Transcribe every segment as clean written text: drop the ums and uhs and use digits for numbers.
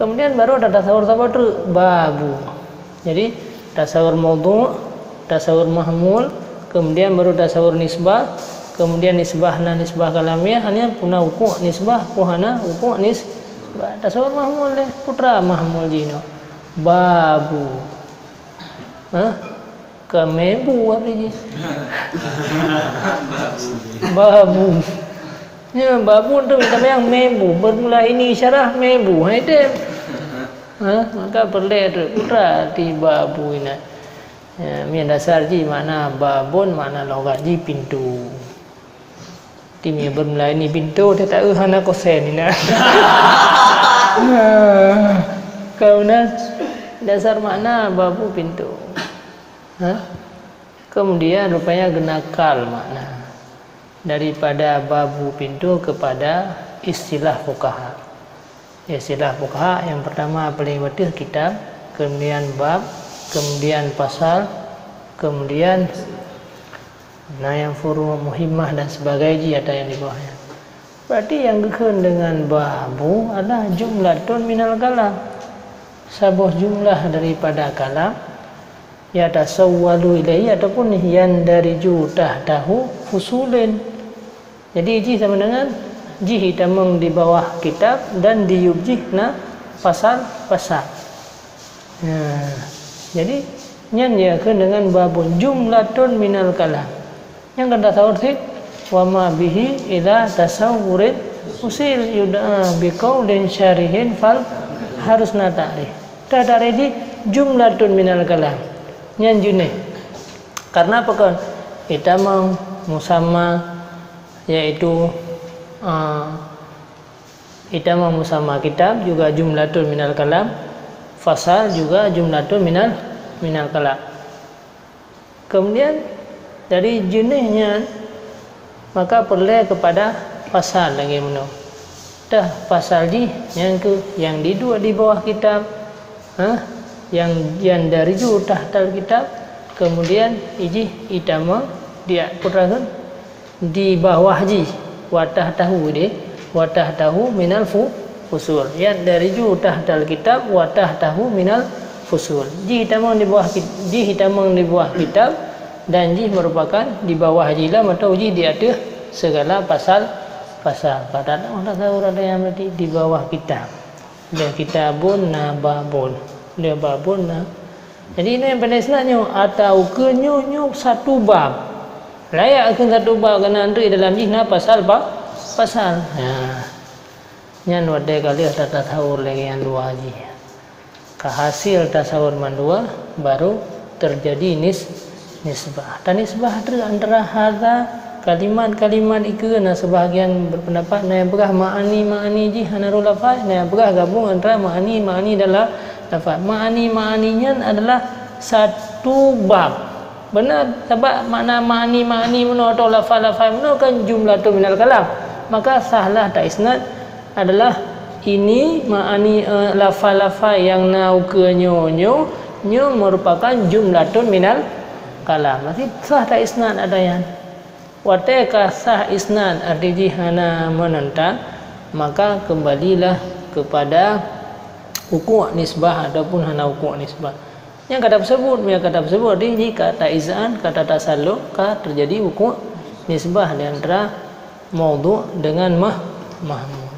Kemudian baru ada tasawur babu. Jadi tasawur maudhu', tasawur mahmul, kemudian baru tasawur nisbah, kemudian nisbah kalamiyah, hanya puna uku' nisbah, puhana uku' nisbah. Tasawur mahmul deh, putra mahmul jino. Babu. Kemebu apa ini? Babu. Ya, babu tu kata yang mebu, bermula ini syarah mebu. Itu. Maka perlu putra di babu ini. Ya, min dasar ji mana babun, mana logat ji pintu. Timnya bermula ini pintu, dia tak hana kosen ini. Kauna dasar makna babu pintu. Kemudian rupanya genakal makna daripada babu pintu kepada istilah fuqaha. Istilah fuqaha yang pertama paling betul kitab, kemudian bab, kemudian pasal, kemudian yang furu muhimmah dan sebagainya ada yang di bawahnya. Berarti yang gekun dengan babu adalah jumlatun minal kalam. Sebuah jumlah daripada kalam ya tasawwalu ilaihi ataupun yang dari jutah tahu fusulin. Jadi ji sama dengan ji hitamang di bawah kitab dan di yubjih na pasal-pasal. Jadi nyan ya ke dengan babun jumlatun minal kalam. Yang kata tasawur sih wa ma bihi ila tasawurin usil yud'a biqaulin syarihin fal harus natari. Tatari di jumlatun minal kalam. Nyan june. Karena apa kan? Hitamang musamma yaitu hitamang musamma kitab juga jumlatun minal kalam. Fasal juga jumlatun minal kalam. Kemudian dari jenisnya maka perlu kepada pasal lagi menurut. Dah pasal di yang di dua di bawah kitab, yang dari jutah tal kitab, kemudian iji itama dia putrakan di bawah ji watah tahu minal fusul. Yang dari jutah tal kitab watah tahu minal fusul. Ji hitamang di bawah kitab dan ji merupakan di bawah jilah atau ji di atas segala pasal. Pada orang tahu ada yang berarti di bawah kitab. Dia kitabun na babun. Dia babun na. Jadi ini yang pada senangnya atau kenyu satu bab. Layak ke satu bab kena antri dalam ji na pasal. Nyan wadai kali ada tasawur lagi yang dua ji. Kehasil tasawur mandua baru terjadi nisbah. Dan nisbah antara hadza kalimat-kalimat itu na sebahagian berpendapat na yang berah ma'ani ji hanarul lafaz na yang berah gabung antara ma'ani dalam lafaz. Ma'ani-ma'aninya adalah satu bab. Benar sebab makna ma'ani menurut atau lafaz menurut kan jumlah tu minal kalam. Maka sahlah tak isnad adalah ini ma'ani lafaz yang nau ke nyo merupakan jumlatun minal kalam. Berarti sah tak isnad ada yang wateka sah isnad arti hana menentang, maka kembalilah kepada uku' nisbah ataupun hana uku' nisbah. Yang kata tersebut arti kata izan, kata tasalluq terjadi uku' nisbah di antara maudhu' dengan mahmul.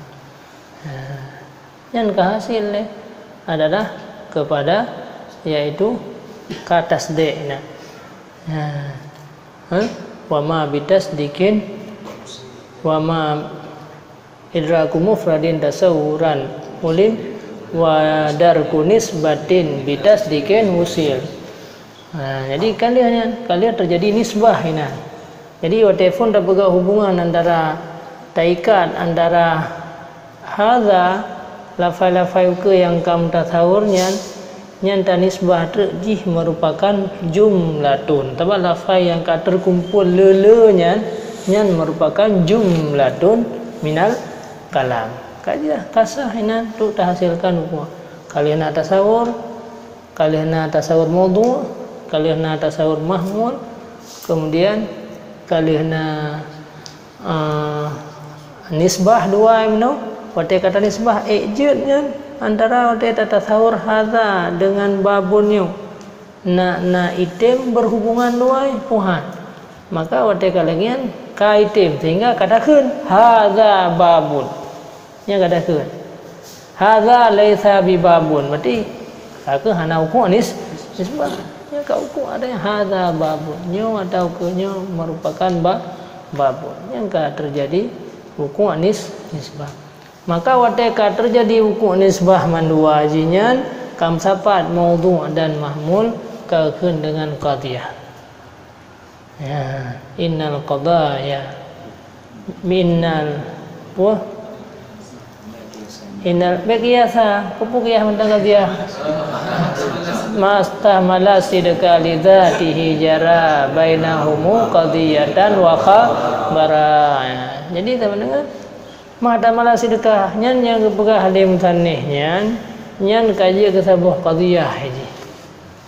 Yang kehasil adalah kepada yaitu katasdiqna. Wa ma bitasdiqin wa ma idraku mufradin tasawuran ulim wa darku nisbatin bitasdiqin usil. Jadi kalian terjadi nisbah ini. Jadi telefon dah bergak hubungan antara taikat antara hadza lafai ke yang kamu tasawurnya nyata nisbah terjih merupakan jumlatun. Sebab lafai yang terkumpul lelenya nyan merupakan jumlatun minal kalam. Kajilah kasah ini untuk terhasilkan hukum. Kalian nak tasawur, kalian nak tasawur maudhu', kalian nak tasawur mahmul, kemudian kalian nak nisbah dua imno. Pada kata nisbah ejutnya antara wate tasawur hadza dengan babunnya na item berhubungan luai puhan, maka wate kalagian ka item sehingga katakeun hadza babun nya katakeun hadza laisa bi babun, berarti ka hana hukum nisbah nya ka hukum ada yang hadza babun nyo atau ke nyo merupakan babun yang ka terjadi hukum nisbah. Maka wateka terjadi hukum nisbah mandua jinyan kam sapat maudhu' dan mahmul kakeun dengan qadiyah. Ya, innal qadaya innal baqiyasa pupukiyah tentang qadiyah mastamala sidqa lidzatihi jara bainahumu qadiyatan wa khabara. Jadi teman-teman mahtamala sidqah nyan yang kepegah halim tanih nyan kaji ke sabuh qadiyah hiji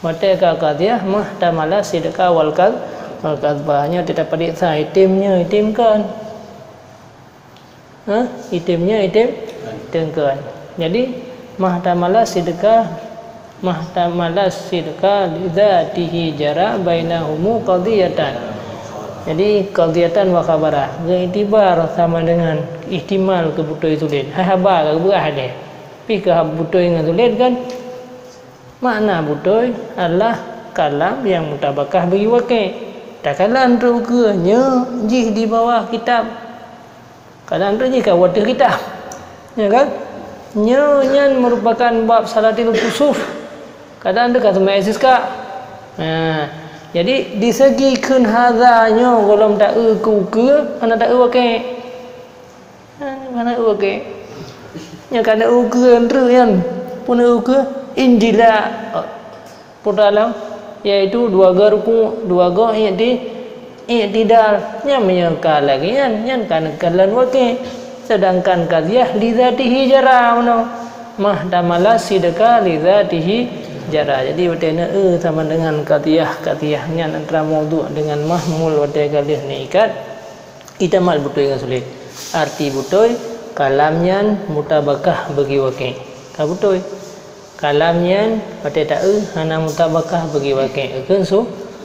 mate ka qadiyah mahtamala sidqah wal kadbahnya tidak periksa itimnya itimkan itimnya itimkan. Jadi mahtamala sidqah lidzatihi jara bainahumu qadiyatan. Jadi qadiyatan wa khabara iktibar sama dengan ihtimal kebutuh tulen hai habar ke berah deh pi ke butuh dengan tulen kan makna butuh adalah kalam yang mutabakah bagi wakil takalan tu ke nya jih di bawah kitab kalam tu jih ka wadah kitab ya kan nya nyan merupakan bab salatil kusuf kadang tu kata maisis ka jadi di segi keun hadanya golom tak ke ana tak wakil mana ke nya kana ke andre yan pun ke injila pudalam yaitu dua garku dua go i'tidal nya menyangka lagi yan kan kalan wakil sedangkan qadiyah lidzatihi jara mahtamala sidqa lidzatihi jara. Jadi watena sama dengan qadiyahnya antara maudhu' dengan mahmul wate kalih ni ikat itamal butuh dengan sulit arti butuh kalamnya mutabakah bagi wakil ka butuh kalamnya wate ta hana mutabakah bagi wakil keun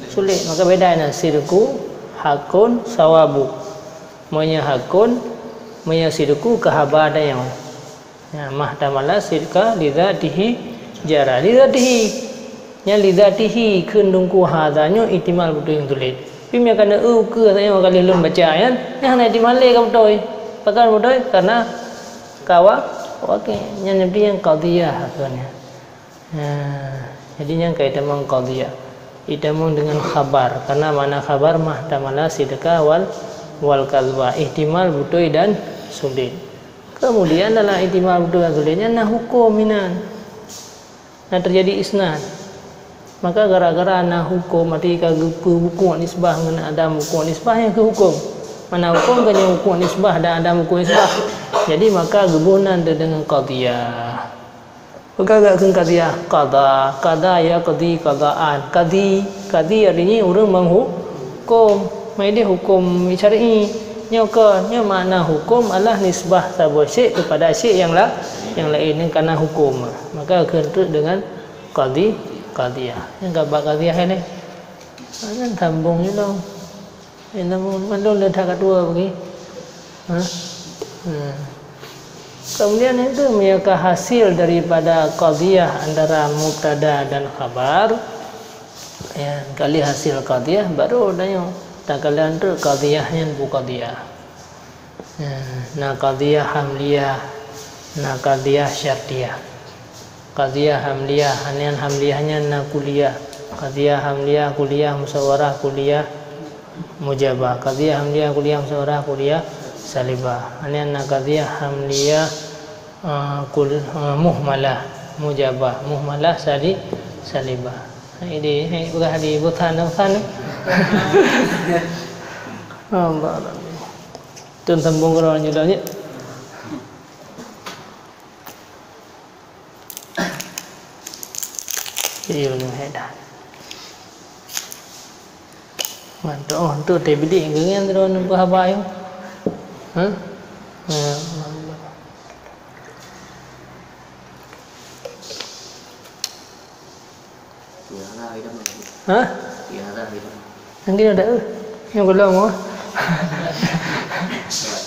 sulit maka bedana sirku hakun sawabu monya hakun monya sirku kahaba ada yang mahtamala sidqa lidzatihi jara lidzatihi nya lidzatihi kendungku hadanya ihtimal betul yang tulis pimnya kana ke saya kali lun baca kan nya hana ihtimal le ka betul pakai betul karena kawa okey nya nabi yang qadiyah akhirnya jadi yang kaitan dengan qadiyah itamung dengan khabar karena mana khabar mahtamala sidqa wal kadhba ihtimal betul dan sulit. Kemudian dalam ihtimal betul dan sulitnya nah hukuminan nah terjadi isnad maka gara-gara ana hukum mati ka hukum nisbah dengan adam hukum nisbah yang ke hukum mana hukum kan yang hukum nisbah dan adam hukum nisbah jadi maka gebunan dengan qadiyah maka gak ke qadiyah qada ya qadaan qadi artinya orang menghukum mai dia hukum syar'i nya makna hukum adalah nisbah sebuah syai' kepada syai' yang lain karena hukum maka kentut dengan qadiyah yang gabak qadiyah ni kan sambung je dong ini mandul letak kedua bagi kemudian itu mereka hasil daripada qadiyah antara mubtada dan khabar ya kali hasil qadiyah baru adanya tak kalian tu qadiyahnya bu qadiyah nah qadiyah hamliyah nah qadiyah syartiyah qadiyah hamliyah anian hamliyahnya na kuliah qadiyah hamliyah kuliah musyawarah kuliah mujabah qadiyah hamliyah kuliah musyawarah kuliah salibah anian na qadiyah hamliyah muhmalah mujabah muhmalah salibah ini bukan di butan Allah tun sambung kalau nyudahnya iya ni hedah mantap tu tebidi ngeng terus nampak apa ayo Hah? Yang gini ada yang belum mo.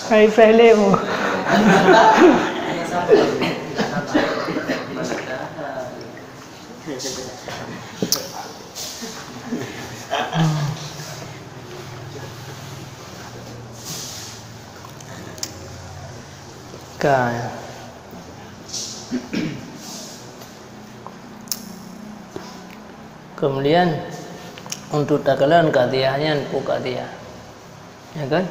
Hai pele mo. Kaya. Kemudian untuk takalan qadiyahnya pu qadiyah. Ya kan?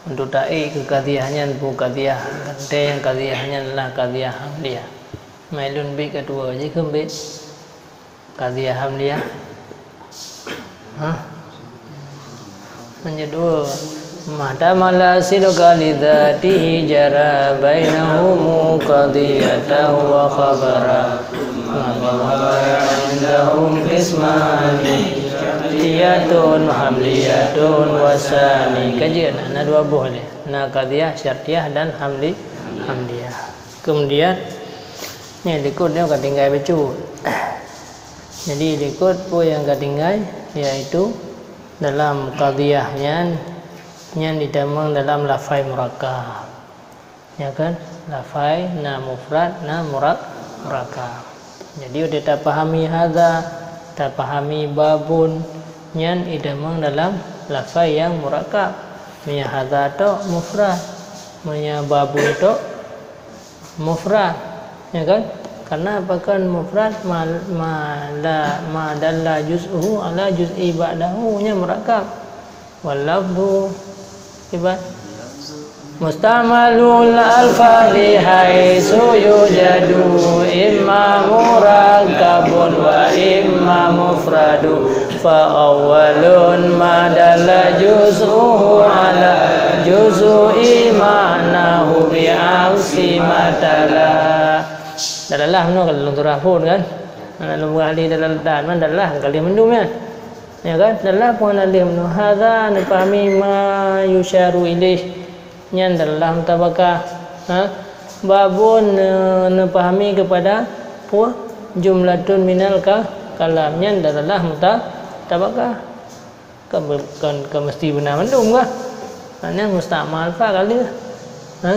Untuk ta'i ke qadiyahnya pu qadiyah. Kante yang qadiyahnya adalah qadiyah hamliyah. Mailun bi kedua aja kembali qadiyah hamliyah. Hah? Menjadi mata malasil qalidatihi jara bainahum qadiyatan wa khabara indahum ismani syartiyatun hamliyatun wasani. Kajian ada dua boleh na qadiyah syartiyah dan hamliyah. Kemudian ni likutnya ketinggai becu. Jadi likut po yang ketinggai yaitu dalam qadiyahnya yang ditamang dalam lafai murakkab, ya kan? Lafai na mufrad na murakkab. Jadi udah tak pahami hadza, tak pahami babun yang ditamang dalam lafai yang murakkab. Punya hadza tu mufrad, punya babun tu mufrad, ya kan? Karena apakah mufrad ma dalla juz'uhu ala juz'i ba'dahu nya murakkab. Wal lafdhu ibad mustamalul alfali haitsu yujadu imma murakkabun wa imma mufradu fa awwalun ma dalla juz'uhu ala juz'i ma'nahu bi aksi matala. Dalalah no kalau turah pun kan. Dalam ahli dalal dan man dalalah kali mendum ya. Ya kan? Dalalah pun alim no hadza nafahami ma yusyaru ilaih. Nyan dalam tabaqah. Ha? Babun nafahami kepada pu jumlatun minal kalam. Nyan dalalah tabaqah. Kan mesti benar mendum kah? Hanya mustamal fa kali. Ha?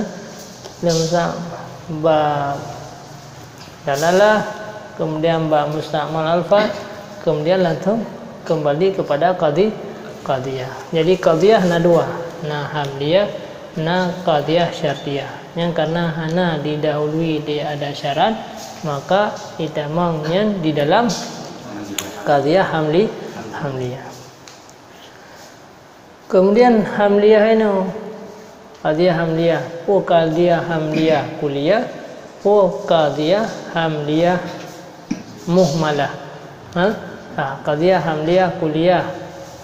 Lemsa bab dalalah, kemudian ba musta'mal alfa, kemudian langsung kembali kepada qadiyah. Jadi qadiyah na dua, na hamliyah, na qadiyah syartiyah. Yang karena hana didahului dia ada syarat, maka itamangnya di dalam qadiyah hamliyah. Kemudian hamliyah ini qadiyah hamliyah, qadiyah hamliyah kuliah, qadiyah hamliyah muhmalah. Qadiyah hamliyah kuliah,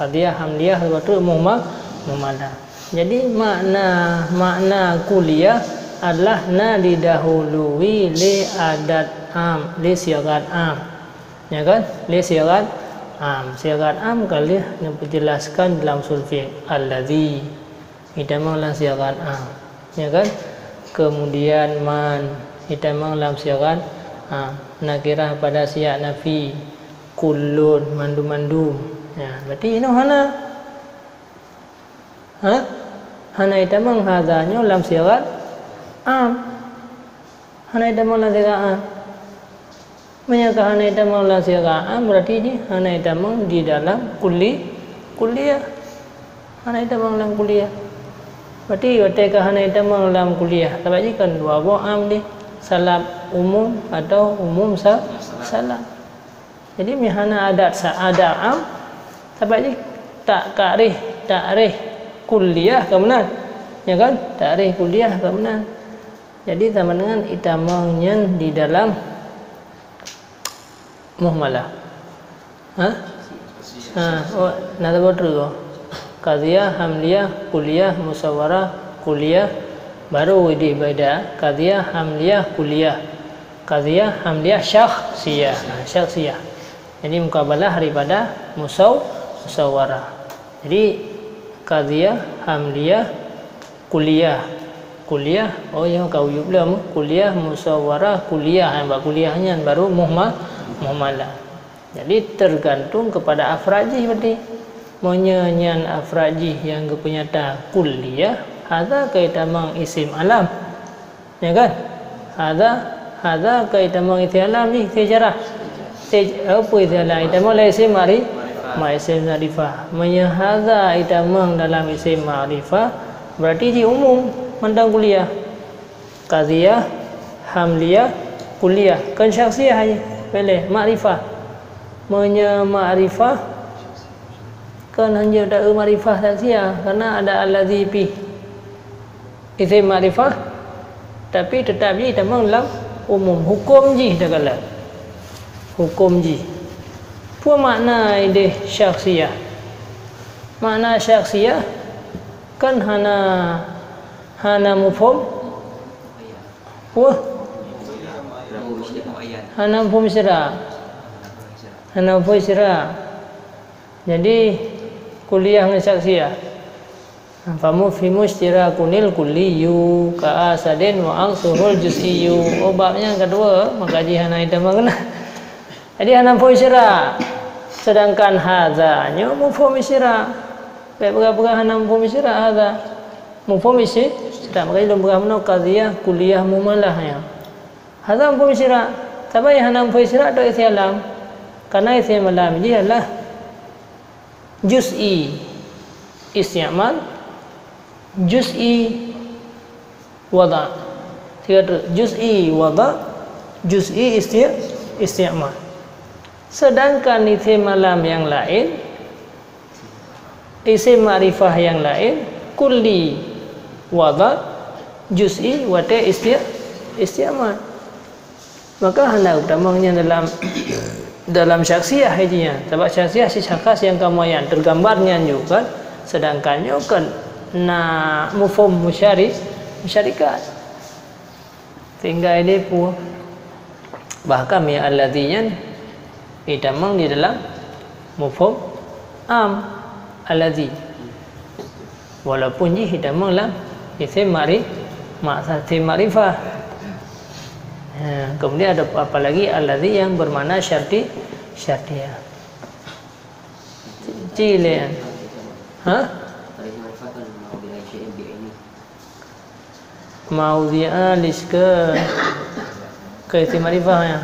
qadiyah hamliyah itu muhmalah. Jadi makna kuliah adalah na didahului li adat am, li siagat am. Ya kan? Li siagat am. Siagat am kali dijelaskan dalam usul fiqh allazi. Kita mengulang siagat am. Ya kan? Kemudian man kita dalam siaran nakirah pada siyak nafi kullun mandum ya berarti ini hana itu menghadanya dalam siaran hana itu dalam siaran menyangka hana itu dalam siaran berarti ini hana itu di dalam kuliah hana itu dalam kuliah berarti ketika hana itu dalam kuliah tapi kan dua am di salam umum atau umum salam. Jadi mihana adat am tapi tak takrih kuliah kemudian ya kan takrih kuliah kemudian jadi sama dengan itamangnya di dalam muhmalah nada betul qadiyah hamliyah kuliah musyawarah kuliah baru di beda qadiyah hamliyah kuliah, qadiyah hamliyah syakhsiyah. Syakhsiyah. Jadi mukabalah daripada musyawarah. Jadi qadiyah hamliyah kuliah. Oh yang kau belum kuliah musyawarah kuliah yang kuliahnya baru muhmalah. Jadi tergantung kepada afrajih berarti. Menyanyian afrajih yang kepenyata kulliyah, hadza kaitamang isim alam. Ya kan? Hadza kaitamang isim alam ni sejarah. Apa itu alam? Itamang la isim isim ma'rifah. Hadza itamang dalam isim ma'rifah berarti di umum tentang kuliah. Qadhiyah, hamliyah, kuliah. Kan syakhsiyah aja. Boleh ma'rifah. Ma'rifah kan hanya ada ma'rifah saja karena ada allazi fi isim ma'rifah, tapi tetap ji tamang dalam umum hukum ji dah kala hukum ji apa makna ide syakhsiyah. Makna syakhsiyah kan hana mufhum wah hana mufhum syara hana mufhum syara. Jadi kuliah dengan syakhsiyah. Famu fi mushtirakunil kulliyu ka asadin wa angsurul juz'iyyu. Babnya kedua mengkaji hana itu mengenal. Jadi hana mufhum isyara. Sedangkan hadzanya mufhum isyara. Berapa hana mufhum isyara hadza. Mufhum isyara. Maka dalam berapa qadhiyah kuliah mumalahnya. Hadza mufhum isyara. Tapi hana mufhum isyara itu isim alam. Karena isim alam ini adalah juz'i isti'mal, juz'i wada'. Juz'i wada', juz'i isti'mal. Sedangkan isim alam yang lain, isim ma'rifah yang lain, kulli wada', juz'i wada' isti'mal. Maka hendak utamanya dalam syakhsiyah hajinya. Sebab syakhsiyah si syakhs yang kamu tergambarnya juga. Sedangkan kan mufhum musyarikat. Sehingga ini pun bahkan ya alladzinya itamang di dalam mufhum am alladzi. Walaupun ji itamang dalam isim ma'rifah. Kemudian ada apa lagi alladzi yang bermakna syartiyah. Cilean. Maudhi'a liska isim ma'rifah ya.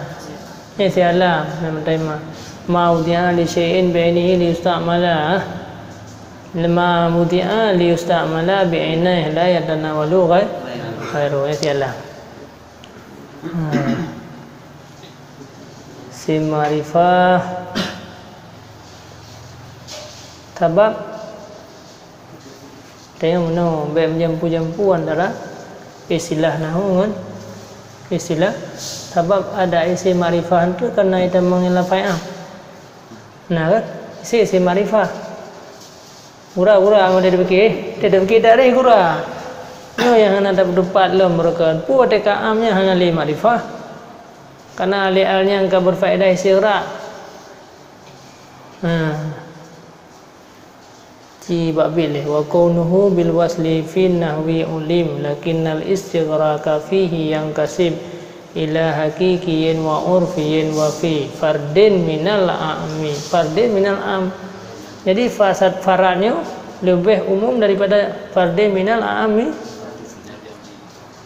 Ini sialam memang tema. Maudhi'a li syai'in bi'inihi li yusta'mala. Lama mudhi'a li yusta'mala bi'inihi la yatanawalu ghairu. Ini sialam. Isim ma'rifah sebab tengok no jampu antara istilah nahwu dengan istilah sebab ada isim ma'rifah itu karena itu mengenal fa'il. Nah kan isim ma'rifah gura-gura ada dipikir dari gura no yang hana dapat dapat lam mereka pu TKA-nya hana li ma'rifah karena li-alnya engkau berfaedah istighra. Ci babil wa kaunuhu bil wasli fi nahwi ulim lakinnal istighraka fihi yang kasib ila haqiqiyin wa urfiyin wa fi fardin minal am. Jadi fasad faradnya lebih umum daripada fardin minal ami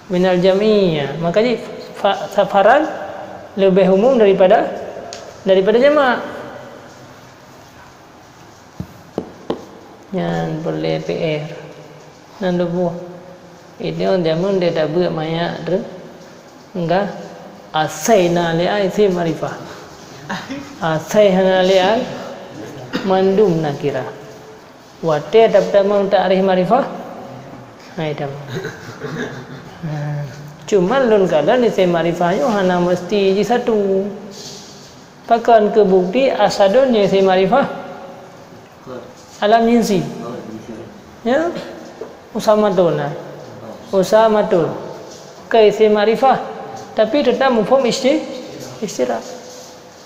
minal jamiyah. Makanya farad lebih umum daripada jamak. Yang boleh PR nan debu ini on jamun dia tak buat maya tu enggak asaina li isim ma'rifah asaina li mandum nakira wate dapat mang ta'rif ma'rifah itu cuma lun kadang isim ma'rifahnya hana mesti ji satu pakan kebukti asadun isim ma'rifah alam jinsi ya usamatun ke isim ma'rifah tapi tetap mufhum istirak.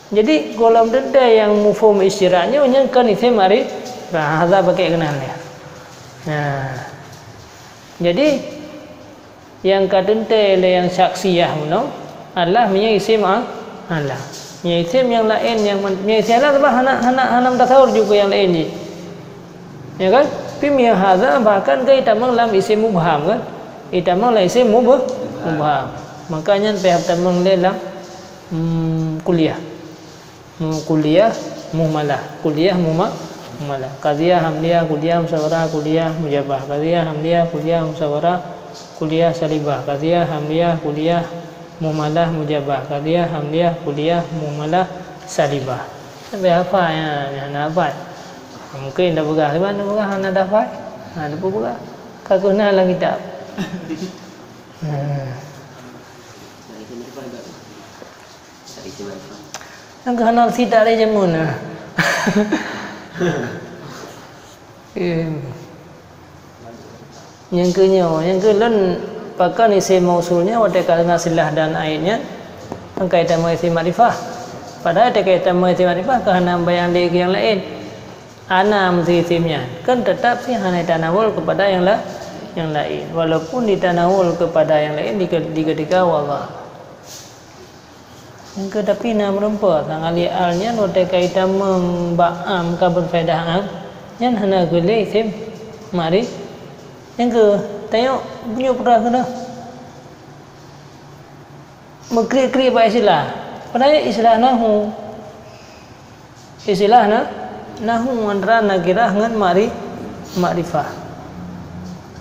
Jadi golongan denda yang mufhum istiraknya kan isim ma'rifah hadza pakai kenalnya. Nah jadi yang kadente yang syaksiyah adalah isim Allah. Nya isim yang lain yang nya isim lah hana tasawur juga yang lain ni. Ya kan? Fi mi hadza bahkan ke itamang lam isim mubham kan? Itamang la isim mubham. Makanya pihak tamang lelam kuliah. Kuliah muhmalah. Kuliah muhmalah. Qadhiyah hamdiyah, kuliah musyawarah, kuliah mujabah. Qadhiyah hamdiyah, kuliah musyawarah, kuliah salibah. Qadhiyah hamdiyah, kuliah muhmalah mujabah. Qadhiyah hamdiyah, kuliah muhmalah salibah. Sampai apa ya? Hana apa? Mungkin dah berah. Di mana berah? Hana dah apa? Ada pun berah. Kaguna lah kitab. Ang kanal sida rin dyan muna. Yang kedua pakai isim mausulnya pada kalimat silah dan aitnya kaitan dengan isim ma'rifah. Padahal ada kaitan dengan isim ma'rifah kerana bayang lagi yang lain. Ana mesti isimnya. Kan tetap sih hanya tanawul kepada yang lain. Walaupun ditanawul kepada yang lain di ketika wallah. Yang kedapi nam rempa sang ali alnya note kaitan membaam ka berfaedah nyan hana gule isim mari yang ke tengok punya pernah kena mengkri-kri ba istilah padahal istilah nahu antara nakirah dengan makrifah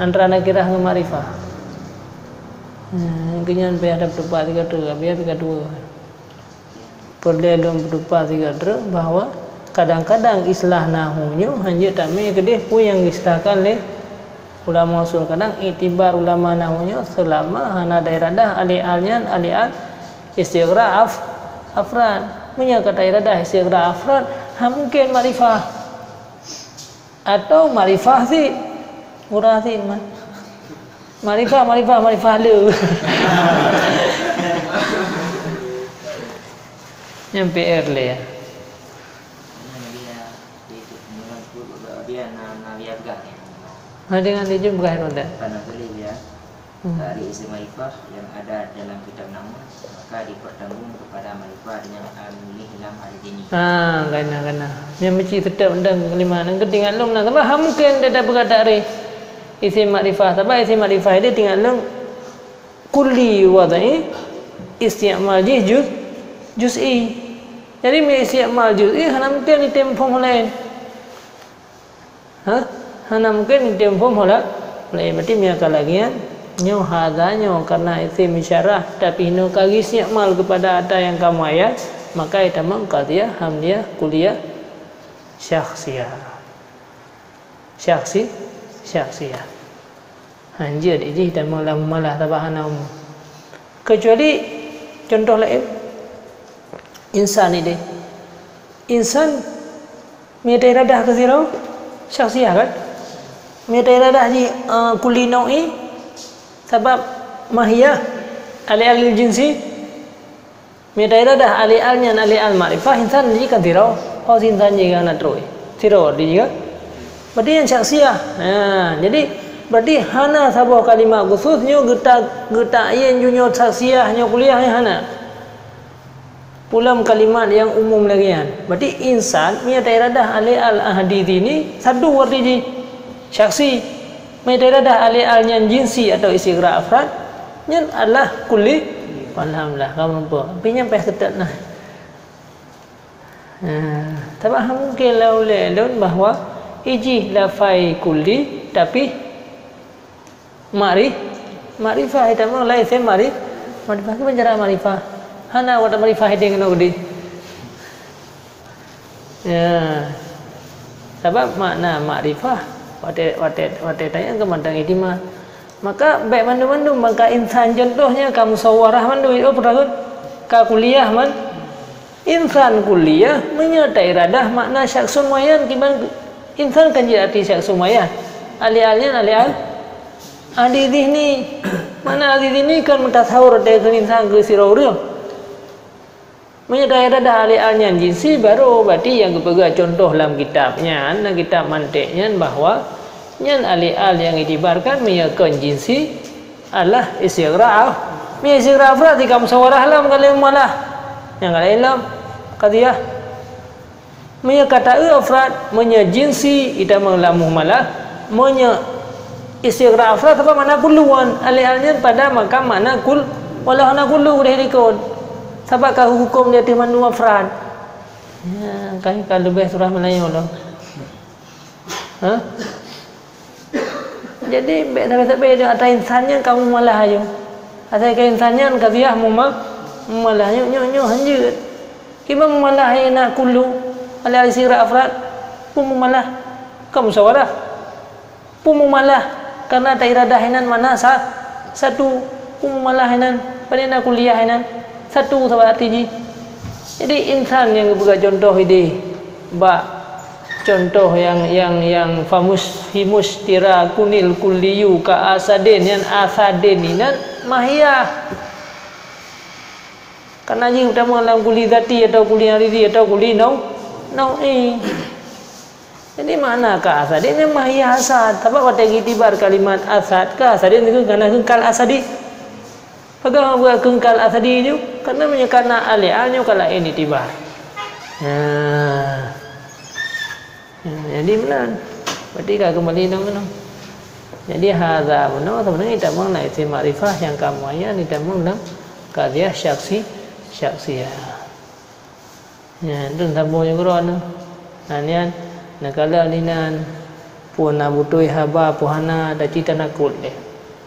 antara nakirah dengan makrifah kenyan pe ada berdebat tiga dua perlelum berdebat tiga bahwa kadang-kadang islah nahunya hanya tamai kedih pun yang istilahkan oleh ulama usul. Kadang itibar ulama nahunya selama hana dairadah ali-alnya ali-al istighraq afrad punya kata iradah istighraq afrad mungkin makrifah atau makrifah sih murah sih makrifah lu nyampe le ya dengan dijum bukan roda. Karena beli ya dari isim ma'rifah yang ada dalam kitab nama maka dipertanggung kepada ma'rifah dengan al-mulih lam al-dini. Kena. Yang mesti tetap undang kelima. Nang ketinggal lum nah sebab mungkin dia berkata isim ma'rifah. Sebab isim ma'rifah dia tinggal lum kulli wadai isti'mal juz'i. Jadi isti'mal juz'i hana mungkin ditempo lain. Hana mungkin ditempo lain. Berarti miaka lagi kan nyo hadanya karena isim isyarah tapi no kagi isti'mal kepada ada yang kamu ayat maka itu qadhiyah hamdiyah kuliah syakhsiyah anjir ini dan malah tabahana kecuali contoh lain insan ini insan mita iradah ke zero syakhsiyah kan mita iradah di kulli nau'i sebab mahiyah ali-al jinsi mita iradah ali-alnya ali-al ma'rifah insan ni kan zero insan juga nak terus zero dia juga berarti yang syakhsiyah jadi berarti hana sabah kalimat khususnya geta yen junyo syakhsiyahnya kuliahnya hana pulam kalimat yang umum lagi kan berarti insan mita iradah ali-al ahadith ini satu arti syakhsi mita iradah ali-alnya jinsi atau istighraq afrad nyen adalah kulli alhamdulillah kamu nampak pinya peh ketat nah tapi mungkin laulun bahwa iji lafai kulli tapi ma'rifah itu memang lain saya ma'rifah ke penjara ma'rifah hana wata ma'rifah itu yang kena sebab makna ma'rifah wate tanya ke mandang ini maka baik mandu maka insan contohnya kamu sawarah mandu pernah ka kuliah man insan kuliah menyertai iradah makna syakhsun muayyan kiban insan kan jadi arti syakhsun muayyan ali-alnya ali-al adi dihni mana adi dihni kan mentasawur dengan insan ke siraurio menyertai iradah ali-alnya jinsi baru berarti yang kepegang contoh dalam kitabnya kitab mantiknya bahwa nyan ali-al yang diibarkan meyakan jinsi adalah istighraq. Istighraq berarti kamu sawarah lam kalau malah yang lain lam qadiyah menya kata afrad menya jinsi ida menglamuh malah menya istighra afrad apa mana kulluan alih-alihnya pada makam mana kul walau ana kullu dah dikon sabakah hukum dia di manu afrad ya kan kalau lebih surah Melayu loh jadi sampai dia ada insannya kamu malah ayo ada ke insannya qadiyah malah nyo hanjut kiba malah nak kullu ala sirah afrad pun malah kamu sawarah pun malah karena tak iradah hinan mana satu pun malah hinan pada kuliah hinan satu sahabat tiji jadi insan yang buka contoh ini contoh yang famus tira kunil kuliyu ka asadin yang asadin ini mahiyah karena jika kita mengalam kuli zati atau kuli aridi atau kuli nau'i jadi mana ka asadin yang mahiyah asad tapi pada itibar kalimat asad ka asadin itu karena kengkal asadi bagaimana buat kengkal asadi itu karena menyekana alih-alihnya kalau ini tibar jadi benar berarti kah kembali dong jadi hadza benar sebenarnya tidak mengenai isim ma'rifah yang kamu ayat tidak mengenai qadiyah syaksiyah ya itu sambung yang Quran nian nakala linan puna butui haba puhana da cita nakul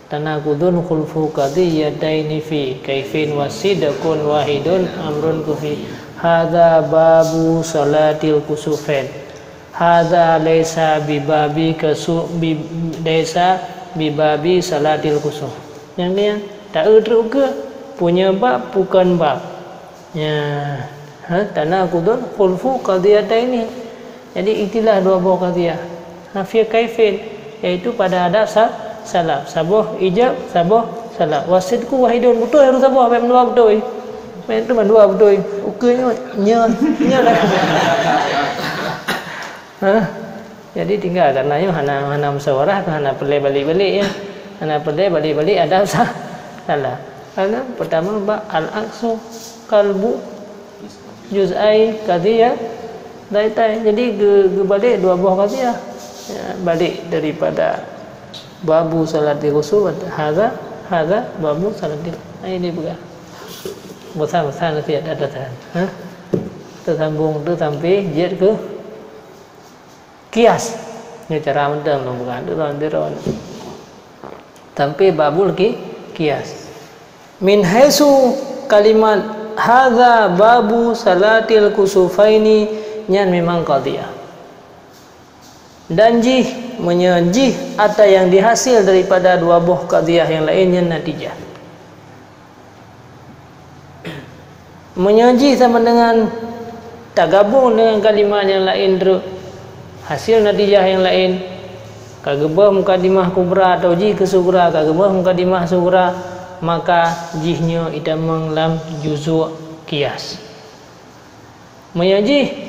tanakudun khulfu qadiyataini fi kaifin wasidakun wahidun amrun kufi hadza babu salatil kusufain hadza laisa bibabi desa bibabi salatil kusuf yang dia tak juga punya bab bukan bab ya tanakudun khulfu qadiyataini jadi itulah dua buah qadiyah fi kaifin yaitu pada ada salaf sabuh ijab sabuh salaf wasidku wahidun betul harus sabuh apa dua betul itu dua betul ukenya nya jadi tinggal karena yo hana musyawarah hana perle balik-balik ya hana perle balik-balik ada salah karena pertama al-aqsu qalbu juz'ai qadiyah daitai jadi balik dua buah qadiyah ya, balik daripada babu salatil kusuf hadza babu salatil ini juga bosan nanti ada tersambung tu sampai jet ke kias ni cara mendam dong bukan deron sampai babul kias min haisu kalimat hadza babu salatil kusufaini nyan memang qadiyah dan jih menyejih atau yang dihasil daripada dua buah qadiyah yang lainnya natijah menyejih sama dengan tak gabung dengan kalimat yang lain hasil natijah yang lain kagebah mukadimah kubra atau jih ke sugra kagebah mukadimah sugra maka jihnya idamang lam juzu' qiyas menyejih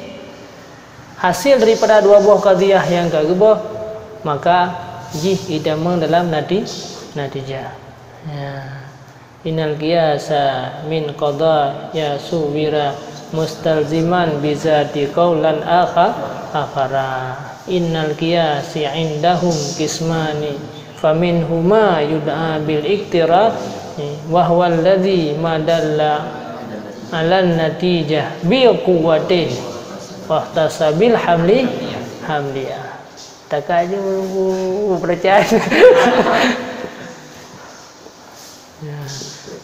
hasil daripada dua buah qadiyah yang kagebah maka jih idamang dalam natijah ya innal qiyasa min qada ya suwira mustalziman bizati qaulan akhara innal qiyasi indahum qismani faminhuma yud'a bil iktiraf wa huwa alladhi madalla ala natijah bi quwwatin wa tasabil hamliya tak aja percaya ya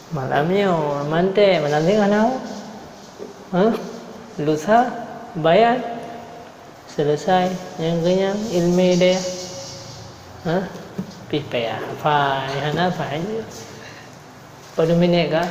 malamnya mante menanti kanau lusa bayar selesai yang kenyang ilmu dia pipaya fa hana fa pada minit kah